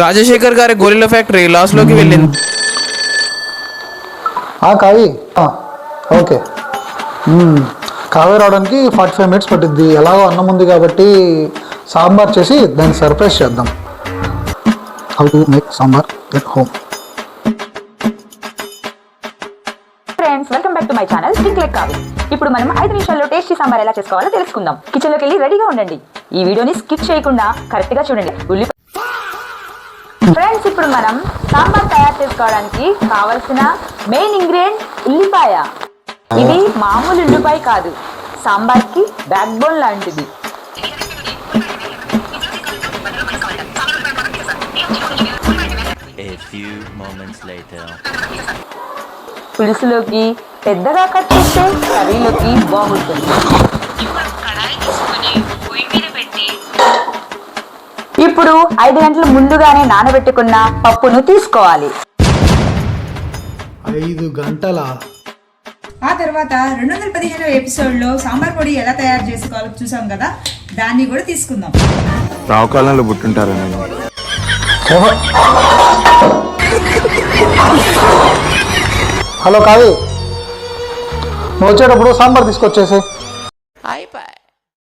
రాజశేఖర్ గారి gorilla factory loss లోకి వెళ్ళింది. కావి ఓకే. కావే రావడానికి 45 minutes పట్టిద్ది. ఎలాగో అన్నం ఉంది కాబట్టి సాంబార్ చేసి దాన్ని సర్ప్రైజ్ చేద్దాం. How to make sambar at home. Friends, welcome back to my channel think like కావి. ఇప్పుడు మనం 5 నిమిషాల్లో టేస్టీ సాంబార్ ఎలా చేసుకోవాలో తెలుసుకుందాం. కిచెన్ లోకి వెళ్ళి రెడీగా ఉండండి. ఈ వీడియోని స్కిప్ చేయకుండా కరెక్ట్ గా చూడండి. ఫ్రెండ్స్, ఇప్పుడు మనం సాంబార్ తయారు చేసుకోవడానికి కావలసిన మెయిన్ ఇంగ్రీడియంట్ ఉల్లిపాయ. ఇది మామూలు ఉల్లిపాయ కాదు, సాంబార్ కి బ్యాక్ బోన్ లాంటిది. పులుసులోకి పెద్దగా కట్ చేస్తే కర్రీలోకి బాగుంటుంది. ఇప్పుడు 5 గంటలు ముందుగానే నానబెట్టుకున్న పప్పును తీసుకోవాలి. 5 గంటల ఆ తర్వాత 215వ ఎపిసోడ్లో సాంబార్ పొడి ఎలా తయారు చేసుకోవాలో చూసాం కదా, దాన్ని కూడా తీసుకుందాం. రావుకాలంలో పుట్టుంటారు. హలో కావి, నువ్వు వచ్చేటప్పుడు సాంబార్ తీసుకొచ్చేసి.